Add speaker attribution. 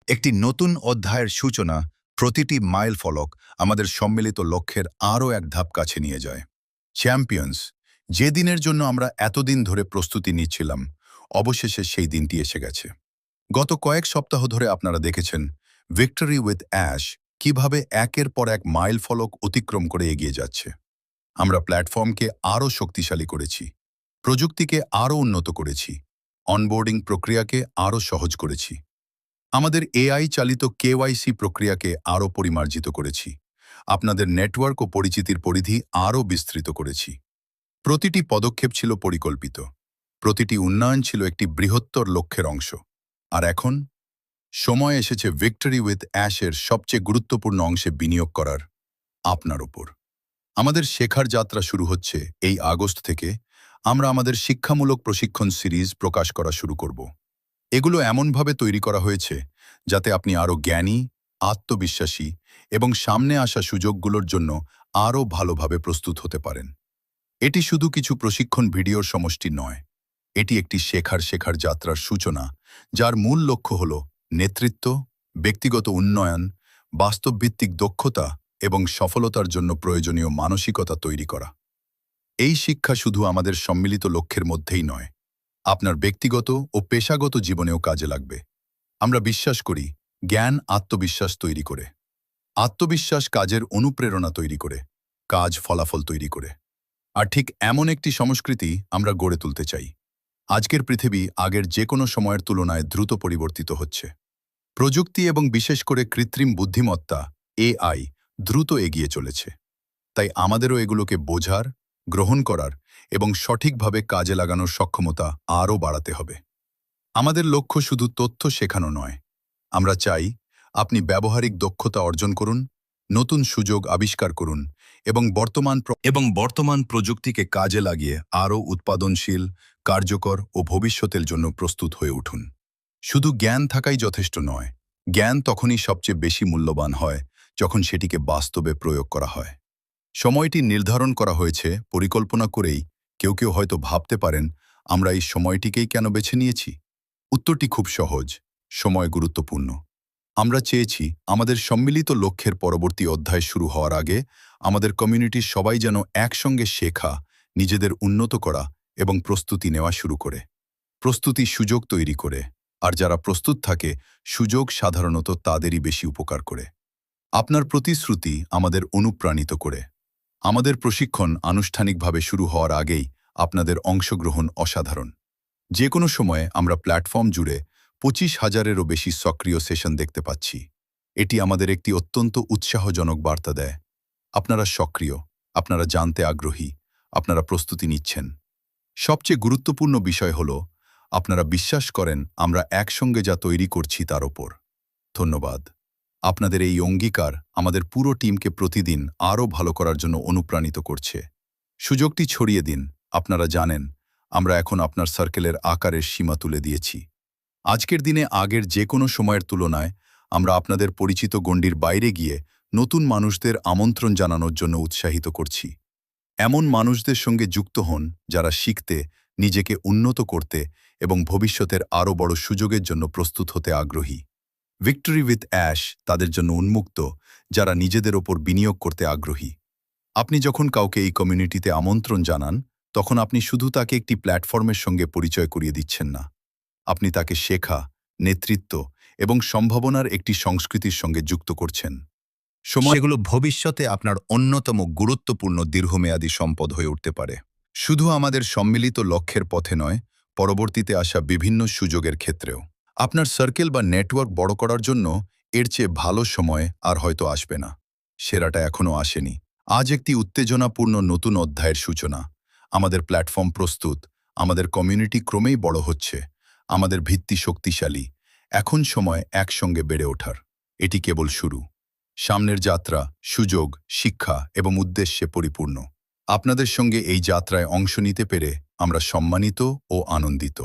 Speaker 1: একটি নতুন অধ্যায়ের সূচনা, প্রতিটি মাইল ফলক আমাদের সম্মিলিত লক্ষ্যের আরও এক ধাপ কাছে নিয়ে যায়। চ্যাম্পিয়ন্স, যে দিনের জন্য আমরা এতদিন ধরে প্রস্তুতি নিচ্ছিলাম, অবশেষে সেই দিনটি এসে গেছে। গত কয়েক সপ্তাহ ধরে আপনারা দেখেছেন ভিক্টরি উইথ অ্যাশ কিভাবে একের পর এক মাইল ফলক অতিক্রম করে এগিয়ে যাচ্ছে। আমরা প্ল্যাটফর্মকে আরও শক্তিশালী করেছি, প্রযুক্তিকে আরও উন্নত করেছি, অনবোর্ডিং প্রক্রিয়াকে আরও সহজ করেছি, আমাদের এআই চালিত কেওয়াইসি প্রক্রিয়াকে আরও পরিমার্জিত করেছি, আপনাদের নেটওয়ার্ক ও পরিচিতির পরিধি আরও বিস্তৃত করেছি। প্রতিটি পদক্ষেপ ছিল পরিকল্পিত, প্রতিটি উন্নয়ন ছিল একটি বৃহত্তর লক্ষ্যের অংশ। আর এখন সময় এসেছে ভিক্টরি উইথ অ্যাশের সবচেয়ে গুরুত্বপূর্ণ অংশে বিনিয়োগ করার, আপনার ওপর। আমাদের শেখার যাত্রা শুরু হচ্ছে এই আগস্ট থেকে। আমরা আমাদের শিক্ষামূলক প্রশিক্ষণ সিরিজ প্রকাশ করা শুরু করব। এগুলো এমনভাবে তৈরি করা হয়েছে যাতে আপনি আরও জ্ঞানী, আত্মবিশ্বাসী এবং সামনে আসা সুযোগগুলোর জন্য আরও ভালোভাবে প্রস্তুত হতে পারেন। এটি শুধু কিছু প্রশিক্ষণ ভিডিওর সমষ্টি নয়, এটি একটি শেখার যাত্রার সূচনা, যার মূল লক্ষ্য হল নেতৃত্ব, ব্যক্তিগত উন্নয়ন, বাস্তবভিত্তিক দক্ষতা এবং সফলতার জন্য প্রয়োজনীয় মানসিকতা তৈরি করা। এই শিক্ষা শুধু আমাদের সম্মিলিত লক্ষ্যের মধ্যেই নয়, আপনার ব্যক্তিগত ও পেশাগত জীবনেও কাজে লাগবে। আমরা বিশ্বাস করি জ্ঞান আত্মবিশ্বাস তৈরি করে, আত্মবিশ্বাস কাজের অনুপ্রেরণা তৈরি করে, কাজ ফলাফল তৈরি করে। আর ঠিক এমন একটি সংস্কৃতি আমরা গড়ে তুলতে চাই। আজকের পৃথিবী আগের যে কোনো সময়ের তুলনায় দ্রুত পরিবর্তিত হচ্ছে। প্রযুক্তি এবং বিশেষ করে কৃত্রিম বুদ্ধিমত্তা এআই দ্রুত এগিয়ে চলেছে। তাই আমাদেরও এগুলোকে বোঝার, গ্রহণ করার এবং সঠিকভাবে কাজে লাগানোর সক্ষমতা আরও বাড়াতে হবে। আমাদের লক্ষ্য শুধু তথ্য শেখানো নয়, আমরা চাই আপনি ব্যবহারিক দক্ষতা অর্জন করুন, নতুন সুযোগ আবিষ্কার করুন এবং বর্তমান প্রযুক্তিকে কাজে লাগিয়ে আরও উৎপাদনশীল, কার্যকর ও ভবিষ্যতের জন্য প্রস্তুত হয়ে উঠুন। শুধু জ্ঞান থাকাই যথেষ্ট নয়, জ্ঞান তখনই সবচেয়ে বেশি মূল্যবান হয় যখন সেটিকে বাস্তবে প্রয়োগ করা হয়। সময়টি নির্ধারণ করা হয়েছে পরিকল্পনা করেই। কেউ হয়তো ভাবতে পারেন, আমরা এই সময়টিকেই কেন বেছে নিয়েছি? উত্তরটি খুব সহজ, সময় গুরুত্বপূর্ণ। আমরা চেয়েছি আমাদের সম্মিলিত লক্ষ্যের পরবর্তী অধ্যায় শুরু হওয়ার আগে আমাদের কমিউনিটির সবাই যেন একসঙ্গে শেখা, নিজেদের উন্নত করা এবং প্রস্তুতি নেওয়া শুরু করে। প্রস্তুতি সুযোগ তৈরি করে, আর যারা প্রস্তুত থাকে, সুযোগ সাধারণত তাদেরই বেশি উপকার করে। আপনার প্রতিশ্রুতি আমাদের অনুপ্রাণিত করে। আমাদের প্রশিক্ষণ আনুষ্ঠানিকভাবে শুরু হওয়ার আগেই আপনাদের অংশগ্রহণ অসাধারণ। যে কোনো সময়ে আমরা প্ল্যাটফর্ম জুড়ে 25,000-এরও বেশি সক্রিয় সেশন দেখতে পাচ্ছি। এটি আমাদের একটি অত্যন্ত উৎসাহজনক বার্তা দেয়। আপনারা সক্রিয়, আপনারা জানতে আগ্রহী, আপনারা প্রস্তুতি নিচ্ছেন। সবচেয়ে গুরুত্বপূর্ণ বিষয় হল, আপনারা বিশ্বাস করেন আমরা একসঙ্গে যা তৈরি করছি তার ওপর। ধন্যবাদ। আপনাদের এই অঙ্গীকার আমাদের পুরো টিমকে প্রতিদিন আরও ভালো করার জন্য অনুপ্রাণিত করছে। সুযোগটি ছড়িয়ে দিন। আপনারা জানেন, আমরা এখন আপনার সার্কেলের আকারের সীমা তুলে দিয়েছি। আজকের দিনে আগের যে কোনো সময়ের তুলনায় আমরা আপনাদের পরিচিত গণ্ডির বাইরে গিয়ে নতুন মানুষদের আমন্ত্রণ জানানোর জন্য উৎসাহিত করছি। এমন মানুষদের সঙ্গে যুক্ত হন যারা শিখতে, নিজেকে উন্নত করতে এবং ভবিষ্যতের আরও বড় সুযোগের জন্য প্রস্তুত হতে আগ্রহী। ভিক্টরি উইথ অ্যাশ তাদের জন্য উন্মুক্ত যারা নিজেদের ওপর বিনিয়োগ করতে আগ্রহী। আপনি যখন কাউকে এই কমিউনিটিতে আমন্ত্রণ জানান, তখন আপনি শুধু তাকে একটি প্ল্যাটফর্মের সঙ্গে পরিচয় করিয়ে দিচ্ছেন না, আপনি তাকে শেখা, নেতৃত্ব এবং সম্ভাবনার একটি সংস্কৃতির সঙ্গে যুক্ত করছেন। সেগুলো ভবিষ্যতে আপনার অন্যতম গুরুত্বপূর্ণ দীর্ঘমেয়াদী সম্পদ হয়ে উঠতে পারে। শুধু আমাদের সম্মিলিত লক্ষ্যের পথে নয়, পরবর্তীতে আসা বিভিন্ন সুযোগের ক্ষেত্রেও। আপনার সার্কেল বা নেটওয়ার্ক বড় করার জন্য এর চেয়ে ভালো সময় আর হয়তো আসবে না। সেরাটা এখনও আসেনি। আজ একটি উত্তেজনাপূর্ণ নতুন অধ্যায়ের সূচনা। আমাদের প্ল্যাটফর্ম প্রস্তুত, আমাদের কমিউনিটি ক্রমেই বড় হচ্ছে, আমাদের ভিত্তি শক্তিশালী। এখন সময় একসঙ্গে বেড়ে ওঠার। এটি কেবল শুরু। সামনের যাত্রা সুযোগ, শিক্ষা এবং উদ্দেশ্যে পরিপূর্ণ। আপনাদের সঙ্গে এই যাত্রায় অংশ নিতে পেরে আমরা সম্মানিত ও আনন্দিত।